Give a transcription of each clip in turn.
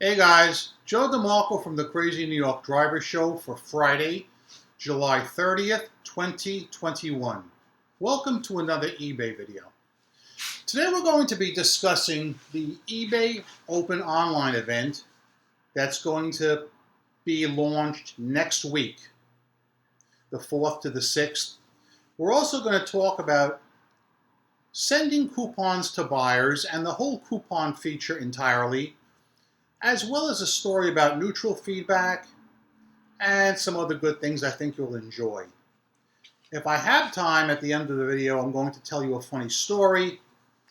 Hey guys, Joe DeMarco from the Crazy New York Driver Show for Friday, July 30th, 2021. Welcome to another eBay video. Today we're going to be discussing the eBay Open Online event that's going to be launched next week, the 4th to the 6th. We're also going to talk about sending coupons to buyers and the whole coupon feature entirely, as well as a story about neutral feedback and some other good things I think you'll enjoy. If I have time at the end of the video, I'm going to tell you a funny story,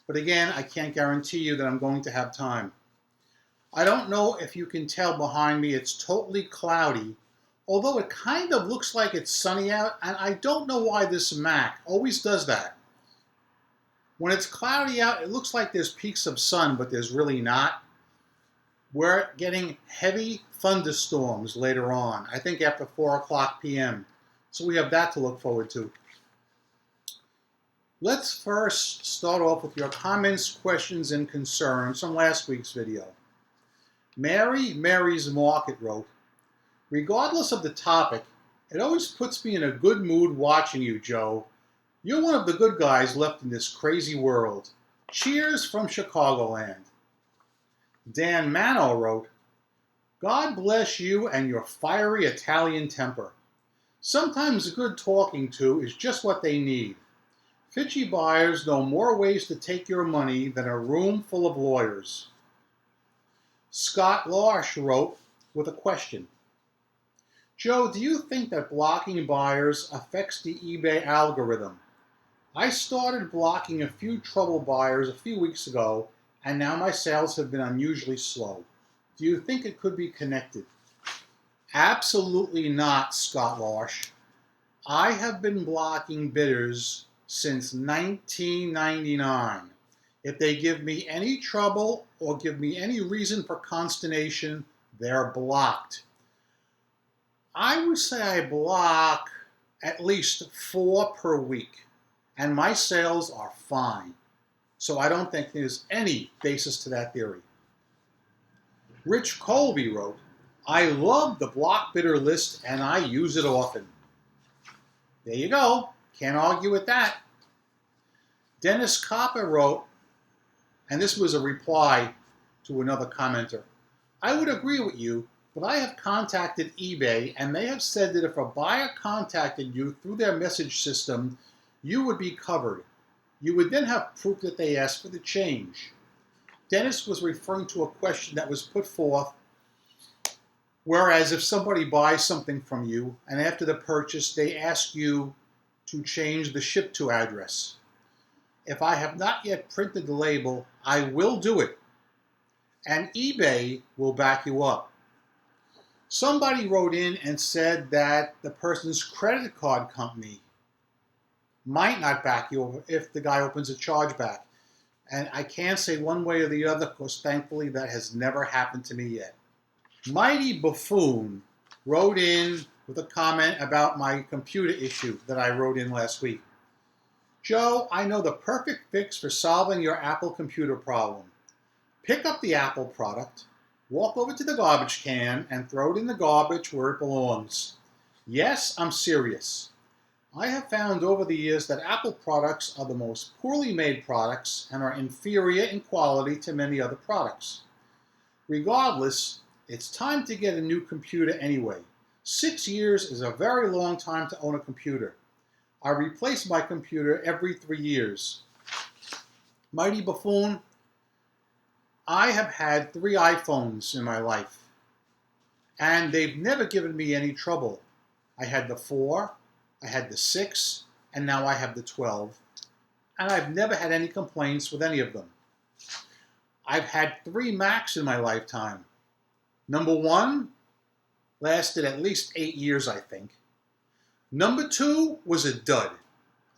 but again, I can't guarantee you that I'm going to have time. I don't know if you can tell behind me, it's totally cloudy, although it kind of looks like it's sunny out, and I don't know why this Mac always does that. When it's cloudy out, it looks like there's peaks of sun, but there's really not. We're getting heavy thunderstorms later on, I think after 4 o'clock p.m. So we have that to look forward to. Let's first start off with your comments, questions, and concerns from last week's video. Mary's Market wrote, regardless of the topic, it always puts me in a good mood watching you, Joe. You're one of the good guys left in this crazy world. Cheers from Chicagoland. Dan Mano wrote, God bless you and your fiery Italian temper. Sometimes a good talking to is just what they need. Fidgy buyers know more ways to take your money than a room full of lawyers. Scott Larsh wrote with a question. Joe, do you think that blocking buyers affects the eBay algorithm? I started blocking a few trouble buyers a few weeks ago, and now my sales have been unusually slow. Do you think it could be connected? Absolutely not, Scott Larsh. I have been blocking bidders since 1999. If they give me any trouble or give me any reason for consternation, they're blocked. I would say I block at least 4 per week, and my sales are fine. So I don't think there's any basis to that theory. Rich Colby wrote, I love the block bidder list and I use it often. There you go. Can't argue with that. Dennis Copper wrote, and this was a reply to another commenter, I would agree with you, but I have contacted eBay and they have said that if a buyer contacted you through their message system, you would be covered. You would then have proof that they asked for the change. Dennis was referring to a question that was put forth, whereas if somebody buys something from you and after the purchase they ask you to change the ship to address. If I have not yet printed the label, I will do it, and eBay will back you up. Somebody wrote in and said that the person's credit card company might not back you up if the guy opens a chargeback. And I can't say one way or the other because thankfully that has never happened to me yet. Mighty Buffoon wrote in with a comment about my computer issue that I wrote in last week. Joe, I know the perfect fix for solving your Apple computer problem. Pick up the Apple product, walk over to the garbage can, and throw it in the garbage where it belongs. Yes, I'm serious. I have found over the years that Apple products are the most poorly made products and are inferior in quality to many other products. Regardless, it's time to get a new computer anyway. 6 years is a very long time to own a computer. I replace my computer every 3 years. Mighty Buffoon, I have had 3 iPhones in my life, and they've never given me any trouble. I had the 4, I had the 6, and now I have the 12, and I've never had any complaints with any of them. I've had 3 Macs in my lifetime. Number 1 lasted at least 8 years, I think. Number 2 was a dud.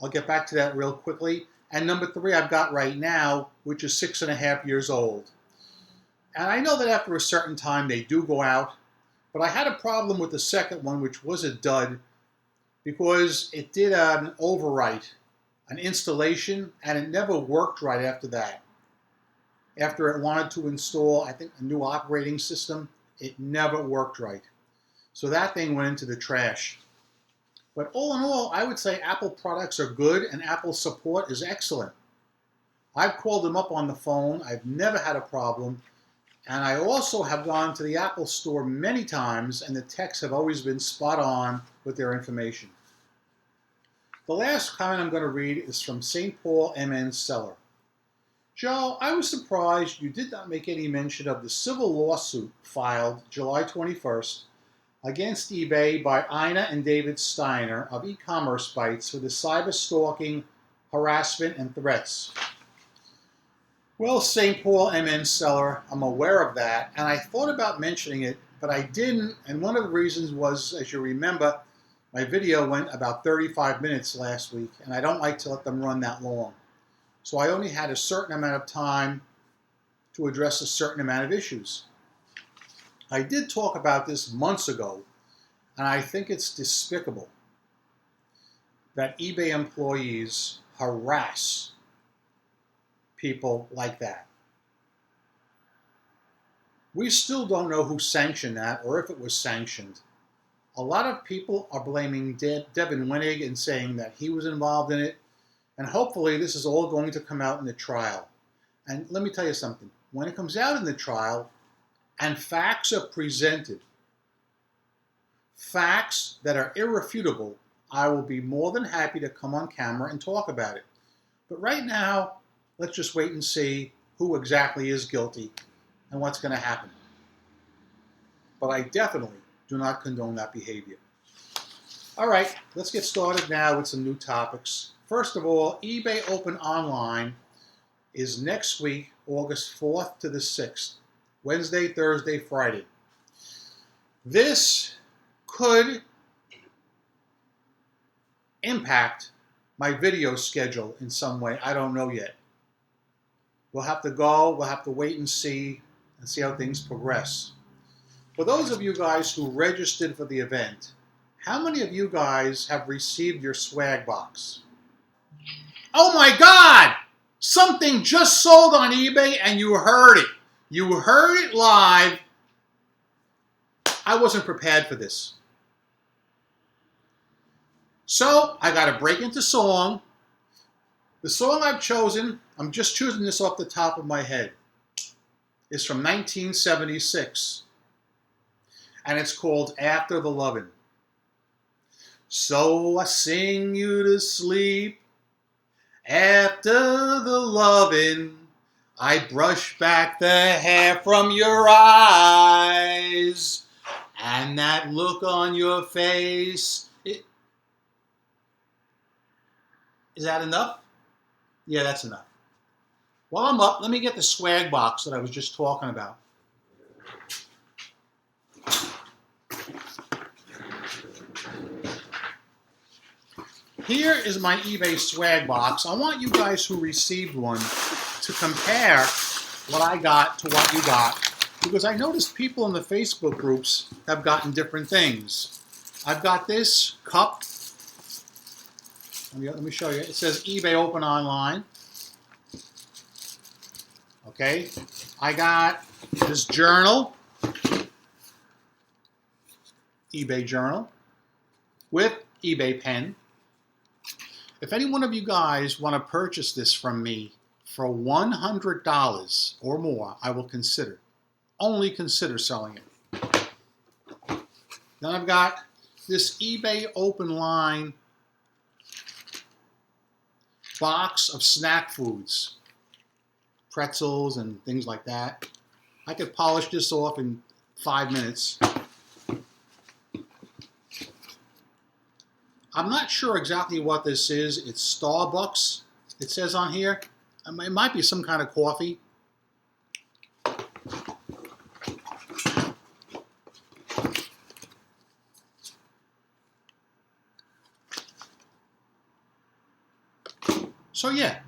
I'll get back to that real quickly. And number 3 I've got right now, which is 6.5 years old. And I know that after a certain time they do go out, but I had a problem with the second one, which was a dud, because it did an overwrite, an installation, and it never worked right after that. after it wanted to install, I think, a new operating system. It never worked right. So that thing went into the trash. But all in all, I would say Apple products are good and Apple support is excellent. I've called them up on the phone. I've never had a problem. And I also have gone to the Apple store many times, and the techs have always been spot on with their information. The last comment I'm going to read is from St. Paul MN Seller. Joe, I was surprised you did not make any mention of the civil lawsuit filed July 21st against eBay by Ina and David Steiner of e-commerce sites for the cyber stalking, harassment, and threats. Well, St. Paul MN Seller, I'm aware of that, and I thought about mentioning it, but I didn't, and one of the reasons was, as you remember, my video went about 35 minutes last week, and I don't like to let them run that long. So I only had a certain amount of time to address a certain amount of issues. I did talk about this months ago, and I think it's despicable that eBay employees harass people like that. We still don't know who sanctioned that or if it was sanctioned. A lot of people are blaming Devin Winnig and saying that he was involved in it, and hopefully this is all going to come out in the trial. And let me tell you something. When it comes out in the trial and facts are presented, facts that are irrefutable, I will be more than happy to come on camera and talk about it. But right now, let's just wait and see who exactly is guilty and what's going to happen. But I definitely do not condone that behavior. All right, let's get started now with some new topics. First of all, eBay Open Online is next week, August 4th to the 6th, Wednesday, Thursday, Friday. This could impact my video schedule in some way. I don't know yet. We'll have to go, we'll have to wait and see how things progress. For those of you guys who registered for the event, how many of you guys have received your swag box? Oh my God! Something just sold on eBay and you heard it. You heard it live. I wasn't prepared for this. So I got to break into song. The song I've chosen, I'm just choosing this off the top of my head, is from 1976. And it's called After the Lovin'. So I sing you to sleep. After the lovin', I brush back the hair from your eyes. And that look on your face. Is that enough? Yeah, that's enough. While I'm up, let me get the swag box that I was just talking about. Here is my eBay swag box. I want you guys who received one to compare what I got to what you got, because I noticed people in the Facebook groups have gotten different things. I've got this cup. Let me show you. It says eBay Open Online. Okay. I got this journal, eBay journal, with eBay pen. If any one of you guys want to purchase this from me for $100 or more, I will only consider selling it. Then I've got this eBay Open Line box of snack foods, pretzels and things like that. I could polish this off in 5 minutes. I'm not sure exactly what this is. It's Starbucks, it says on here. It might be some kind of coffee. So yeah.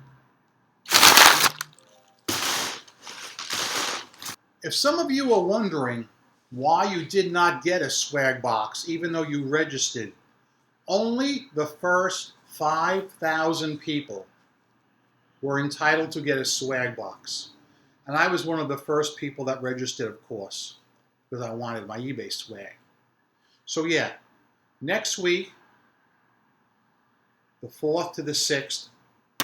If some of you are wondering why you did not get a swag box, even though you registered, only the first 5,000 people were entitled to get a swag box. And I was one of the first people that registered, of course, because I wanted my eBay swag. So yeah, next week, the 4th to the 6th,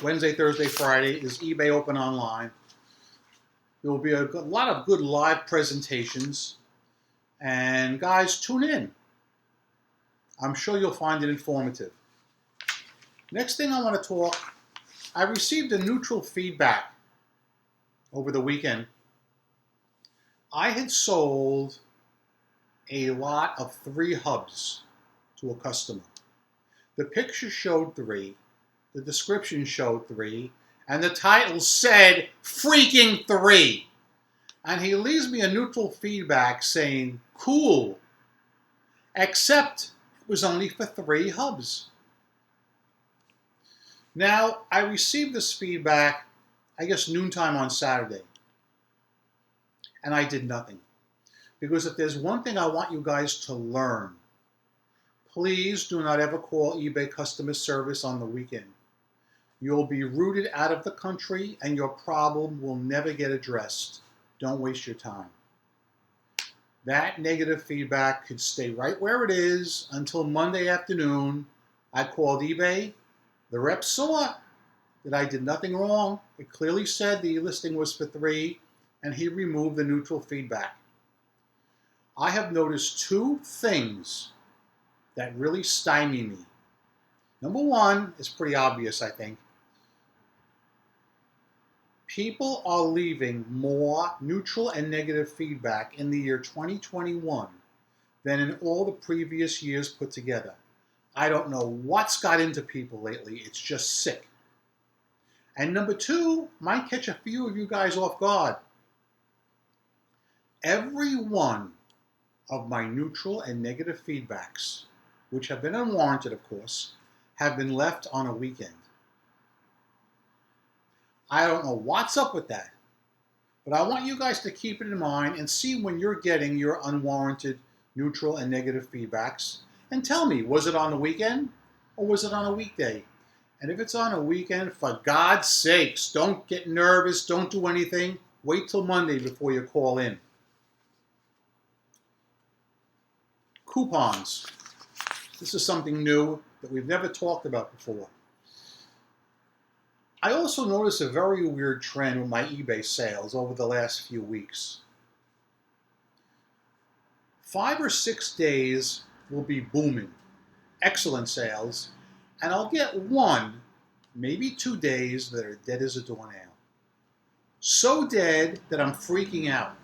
Wednesday, Thursday, Friday, is eBay Open Online. There will be a lot of good live presentations. And guys, tune in. I'm sure you'll find it informative. Next thing I want to talk, I received a neutral feedback over the weekend. I had sold a lot of 3 hubs to a customer. The picture showed 3, the description showed 3, and the title said freaking 3. And he leaves me a neutral feedback saying, cool, except it was only for 3 hubs. Now, I received this feedback, I guess noontime on Saturday, and I did nothing. Because if there's one thing I want you guys to learn, please do not ever call eBay customer service on the weekend. You'll be rooted out of the country and your problem will never get addressed. Don't waste your time. That negative feedback could stay right where it is until Monday afternoon. I called eBay. The rep saw that I did nothing wrong. It clearly said the listing was for 3, and he removed the neutral feedback. I have noticed 2 things that really stymie me. Number 1 is pretty obvious, I think. People are leaving more neutral and negative feedback in the year 2021 than in all the previous years put together. I don't know what's got into people lately. It's just sick. And number 2 might catch a few of you guys off guard. Every one of my neutral and negative feedbacks, which have been unwarranted, of course, have been left on a weekend. I don't know what's up with that, but I want you guys to keep it in mind and see when you're getting your unwarranted neutral and negative feedbacks. And tell me, was it on the weekend or was it on a weekday? And if it's on a weekend, for God's sakes, don't get nervous, don't do anything. Wait till Monday before you call in. Coupons. This is something new that we've never talked about before. I also noticed a very weird trend with my eBay sales over the last few weeks. 5 or 6 days will be booming, excellent sales, and I'll get 1, maybe 2 days that are dead as a doornail. So dead that I'm freaking out.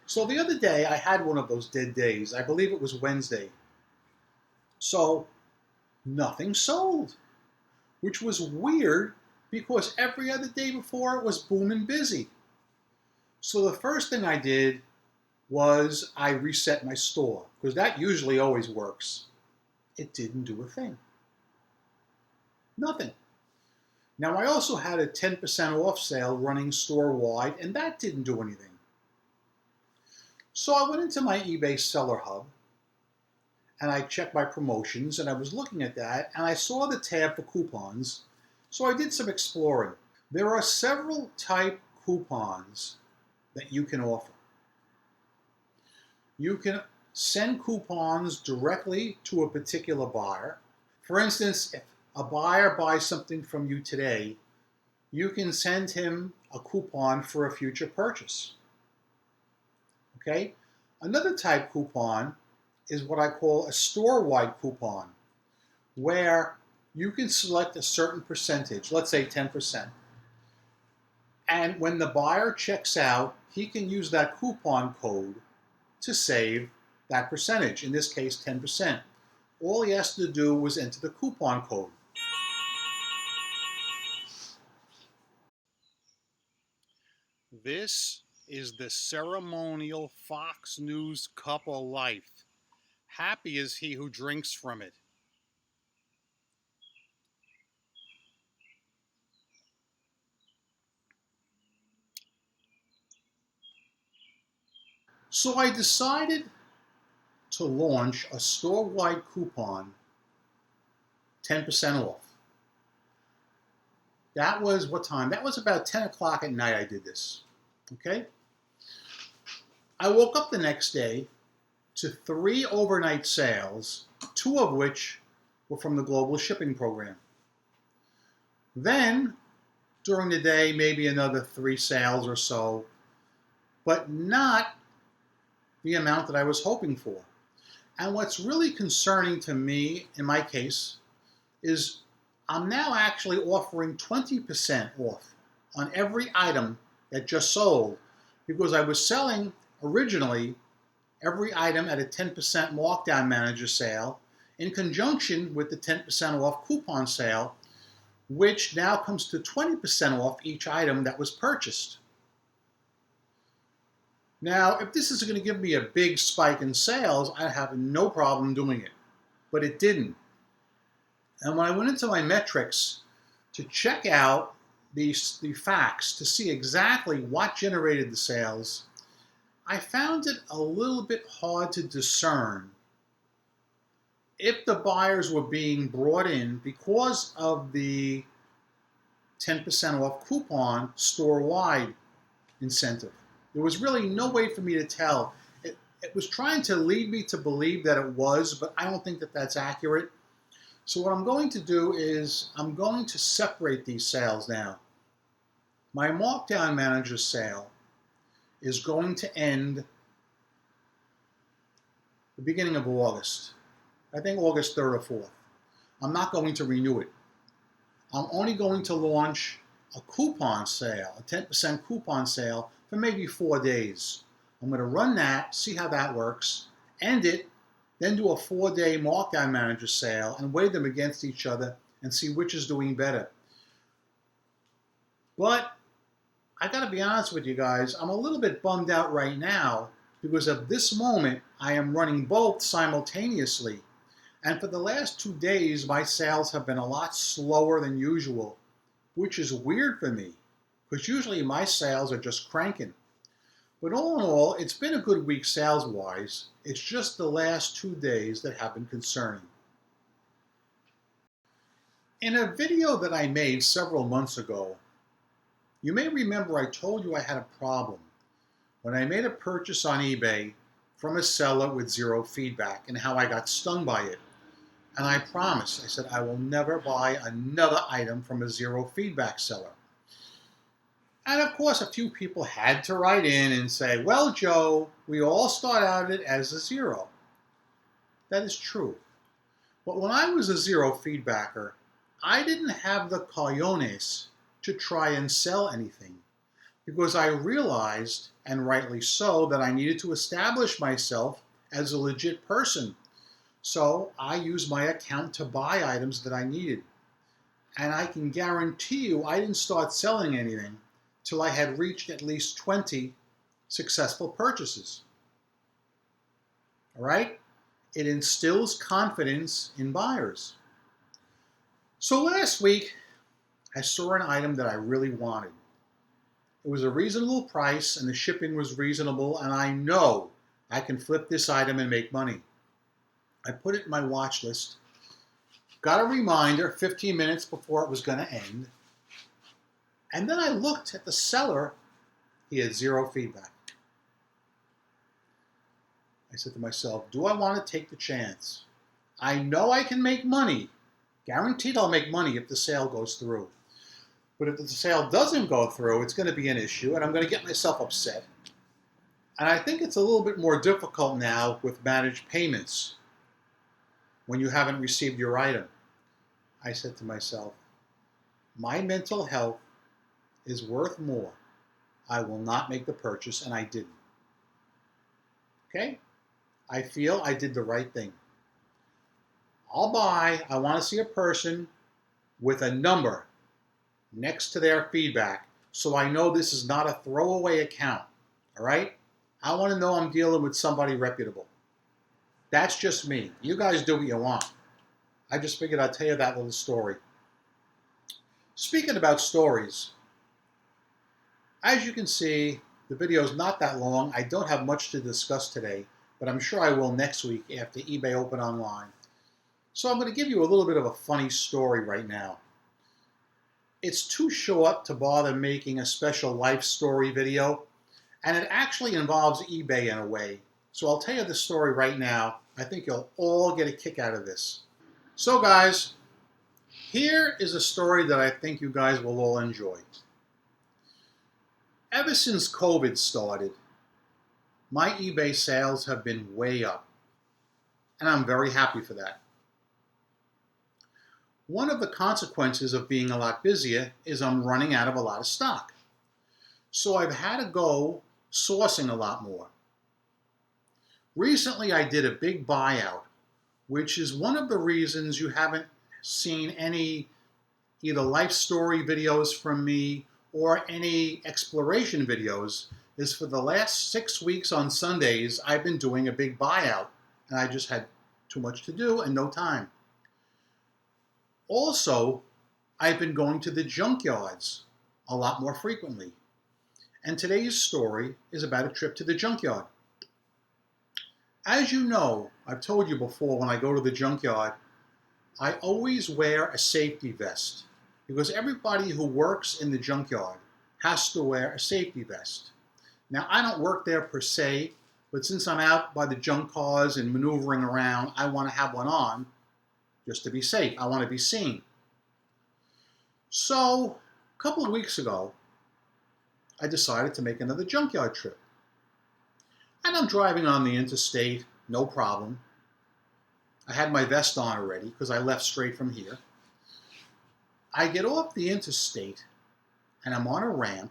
So the other day I had one of those dead days. I believe it was Wednesday. So nothing sold, which was weird because every other day before it was booming busy. So the first thing I did was I reset my store, because that usually always works. It didn't do a thing. Nothing. Now I also had a 10% off sale running store-wide, and that didn't do anything. So I went into my eBay Seller Hub, and I checked my promotions, and I was looking at that, and I saw the tab for coupons, so I did some exploring. There are several type coupons that you can offer. You can send coupons directly to a particular buyer. For instance, if a buyer buys something from you today, you can send him a coupon for a future purchase. Okay? Another type coupon is what I call a store-wide coupon, where you can select a certain percentage, let's say 10%. And when the buyer checks out, he can use that coupon code to save that percentage, in this case 10%. All he has to do was enter the coupon code. This is the ceremonial Fox News cup of life. Happy is he who drinks from it. So I decided to launch a store-wide coupon, 10% off. That was what time? That was about 10 o'clock at night I did this. Okay? I woke up the next day to 3 overnight sales, 2 of which were from the global shipping program. Then, during the day, maybe another 3 sales or so, but not the amount that I was hoping for. And what's really concerning to me, in my case, is I'm now actually offering 20% off on every item that just sold, because I was selling originally every item at a 10% markdown manager sale in conjunction with the 10% off coupon sale, which now comes to 20% off each item that was purchased. Now, if this is going to give me a big spike in sales, I have no problem doing it, but it didn't. And when I went into my metrics to check out the facts to see exactly what generated the sales, I found it a little bit hard to discern if the buyers were being brought in because of the 10% off coupon store-wide incentive. There was really no way for me to tell. It was trying to lead me to believe that it was, but I don't think that that's accurate. So what I'm going to do is I'm going to separate these sales now. My markdown manager sale is going to end the beginning of August. I think August 3rd or 4th. I'm not going to renew it. I'm only going to launch a coupon sale, a 10% coupon sale for maybe 4 days. I'm going to run that, see how that works, end it, then do a 4-day markdown manager sale and weigh them against each other and see which is doing better. But I got to be honest with you guys, I'm a little bit bummed out right now because at this moment I am running both simultaneously. And for the last 2 days, my sales have been a lot slower than usual, which is weird for me because usually my sales are just cranking. But all in all, it's been a good week sales-wise. It's just the last 2 days that have been concerning. In a video that I made several months ago, you may remember I told you I had a problem when I made a purchase on eBay from a seller with 0 feedback and how I got stung by it. And I promised, I said, I will never buy another item from a 0 feedback seller. And of course, a few people had to write in and say, well, Joe, we all start out it as a 0. That is true. But when I was a 0 feedbacker, I didn't have the cojones to try and sell anything because I realized, and rightly so, that I needed to establish myself as a legit person. So I used my account to buy items that I needed. And I can guarantee you I didn't start selling anything till I had reached at least 20 successful purchases. All right? It instills confidence in buyers. So last week, I saw an item that I really wanted. It was a reasonable price and the shipping was reasonable, and I know I can flip this item and make money. I put it in my watch list, got a reminder 15 minutes before it was going to end, and then I looked at the seller. He had 0 feedback. I said to myself, do I want to take the chance? I know I can make money. Guaranteed I'll make money if the sale goes through. But if the sale doesn't go through, it's going to be an issue, and I'm going to get myself upset. And I think it's a little bit more difficult now with managed payments when you haven't received your item. I said to myself, my mental health is worth more. I will not make the purchase, and I didn't. Okay? I feel I did the right thing. I'll buy. I want to see a person with a number next to their feedback so I know this is not a throwaway account. All right? I want to know I'm dealing with somebody reputable. That's just me. You guys do what you want. I just figured I'd tell you that little story. Speaking about stories, as you can see, the video is not that long. I don't have much to discuss today, but I'm sure I will next week after eBay Open Online. So I'm going to give you a little bit of a funny story right now. It's too short to bother making a special life story video, and it actually involves eBay in a way. So I'll tell you the story right now. I think you'll all get a kick out of this. So guys, here is a story that I think you guys will all enjoy. Ever since COVID started, my eBay sales have been way up, and I'm very happy for that. One of the consequences of being a lot busier is I'm running out of a lot of stock. So I've had to go sourcing a lot more. Recently I did a big buyout, which is one of the reasons you haven't seen any either life story videos from me or any exploration videos, is for the last 6 weeks on Sundays I've been doing a big buyout, and I just had too much to do and no time. Also, I've been going to the junkyards a lot more frequently. And today's story is about a trip to the junkyard. As you know, I've told you before, when I go to the junkyard, I always wear a safety vest, because everybody who works in the junkyard has to wear a safety vest. Now, I don't work there per se, but since I'm out by the junk cars and maneuvering around, I want to have one on just to be safe. I want to be seen. So, a couple of weeks ago, I decided to make another junkyard trip. And I'm driving on the interstate, no problem. I had my vest on already because I left straight from here. I get off the interstate and I'm on a ramp,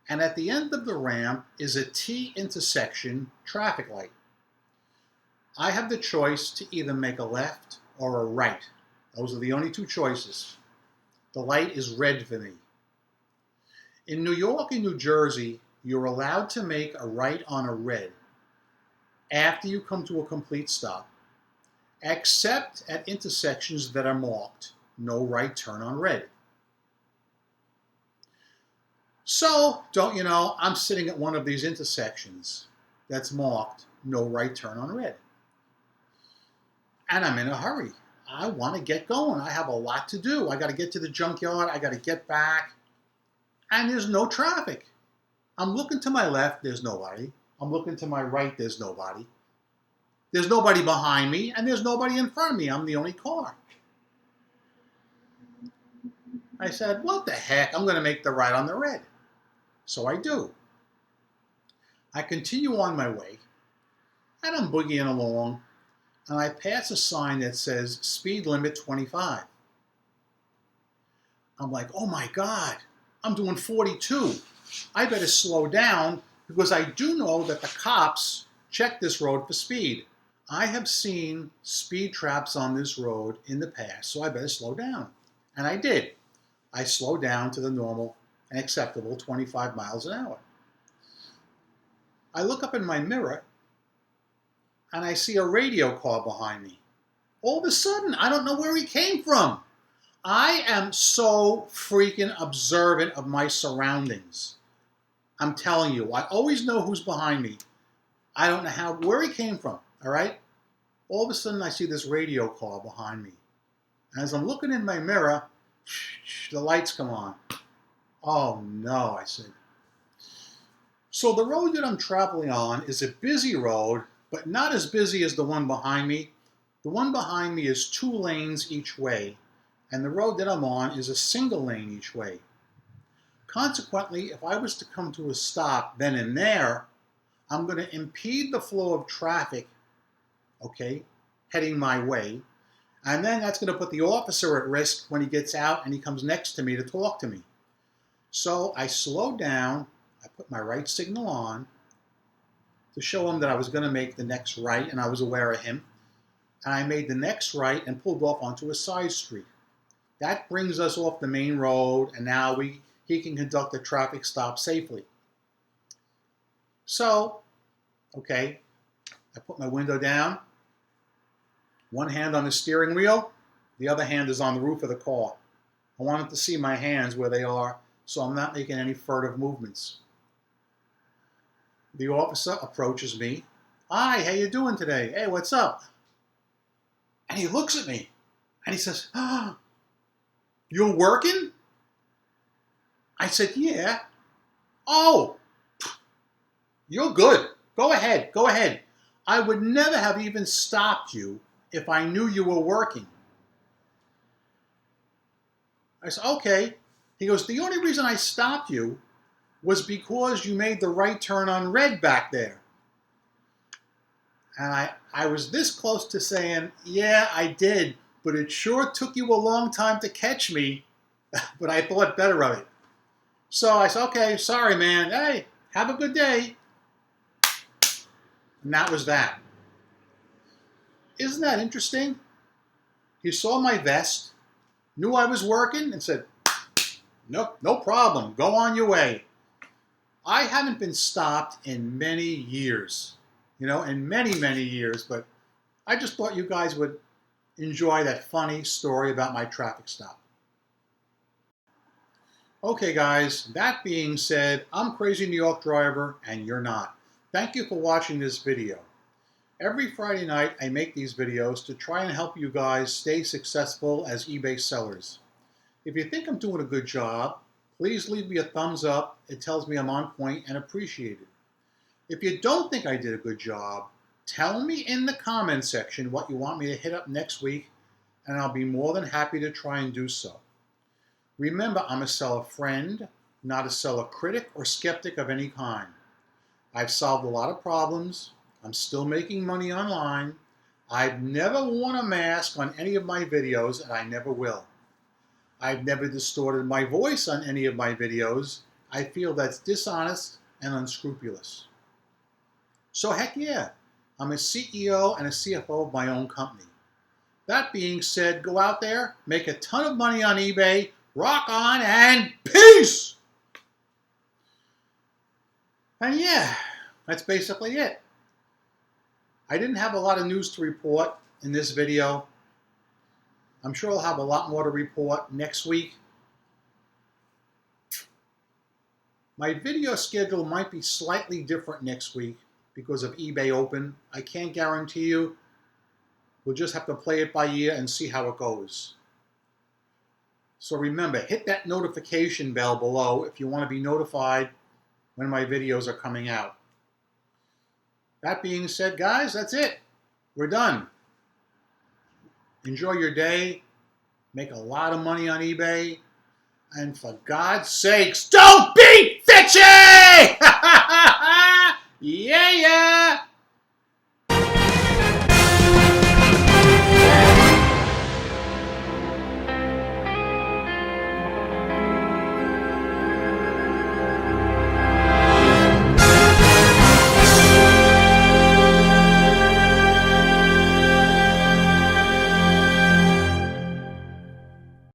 and at the end of the ramp is a T intersection traffic light. I have the choice to either make a left or a right. Those are the only two choices. The light is red for me. In New York and New Jersey, you're allowed to make a right on a red after you come to a complete stop, except at intersections that are marked no right turn on red. So, don't you know, I'm sitting at one of these intersections that's marked no right turn on red. And I'm in a hurry. I want to get going. I have a lot to do. I got to get to the junkyard. I got to get back. And there's no traffic. I'm looking to my left. There's nobody. I'm looking to my right. There's nobody. There's nobody behind me. And there's nobody in front of me. I'm the only car. I said, what the heck? I'm going to make the right on the red. So I do. I continue on my way. And I'm boogieing along. And I pass a sign that says speed limit 25. I'm like, oh my God, I'm doing 42. I better slow down, because I do know that the cops check this road for speed. I have seen speed traps on this road in the past, so I better slow down. And I did. I slowed down to the normal and acceptable 25 miles an hour. I look up in my mirror and I see a radio car behind me. All of a sudden, I don't know where he came from. I am so freaking observant of my surroundings. I'm telling you, I always know who's behind me. I don't know where he came from, all right? All of a sudden, I see this radio car behind me. And as I'm looking in my mirror, the lights come on. Oh no, I said. So the road that I'm traveling on is a busy road, but not as busy as the one behind me. The one behind me is 2 lanes each way, and the road that I'm on is a single lane each way. Consequently, if I was to come to a stop then and there, I'm going to impede the flow of traffic, okay, heading my way, and then that's going to put the officer at risk when he gets out and he comes next to me to talk to me. So I slowed down, I put my right signal on to show him that I was going to make the next right, and I was aware of him. And I made the next right and pulled off onto a side street. That brings us off the main road, and now he can conduct a traffic stop safely. So, okay, I put my window down, one hand on the steering wheel, the other hand is on the roof of the car. I wanted to see my hands where they are, so I'm not making any furtive movements. The officer approaches me. Hi, how you doing today? Hey, what's up? And he looks at me and he says, you're working? I said, yeah. Oh, you're good. Go ahead. Go ahead. I would never have even stopped you if I knew you were working. I said, okay. He goes, the only reason I stopped you was because you made the right turn on red back there. And I was this close to saying, yeah, I did, but it sure took you a long time to catch me, but I thought better of it. So I said, okay, sorry, man. Hey, have a good day. And that was that. Isn't that interesting? He saw my vest, knew I was working, and said, nope, no problem. Go on your way. I haven't been stopped in many years, in many, many years, but I just thought you guys would enjoy that funny story about my traffic stop. Okay, guys, that being said, I'm Crazy New York Driver, and you're not. Thank you for watching this video. Every Friday night, I make these videos to try and help you guys stay successful as eBay sellers. If you think I'm doing a good job, please leave me a thumbs up. It tells me I'm on point and appreciated. If you don't think I did a good job, tell me in the comment section what you want me to hit up next week, and I'll be more than happy to try and do so. Remember, I'm a seller friend, not a seller critic or skeptic of any kind. I've solved a lot of problems. I'm still making money online. I've never worn a mask on any of my videos, and I never will. I've never distorted my voice on any of my videos. I feel that's dishonest and unscrupulous. So heck yeah, I'm a CEO and a CFO of my own company. That being said, go out there, make a ton of money on eBay, rock on, and peace! And yeah, that's basically it. I didn't have a lot of news to report in this video. I'm sure I'll have a lot more to report next week. My video schedule might be slightly different next week because of eBay Open. I can't guarantee you. We'll just have to play it by ear and see how it goes. So remember, hit that notification bell below if you want to be notified when my videos are coming out. That being said, guys, that's it. We're done. Enjoy your day. Make a lot of money on eBay. And for God's sakes, don't be bitchy! Yeah, yeah!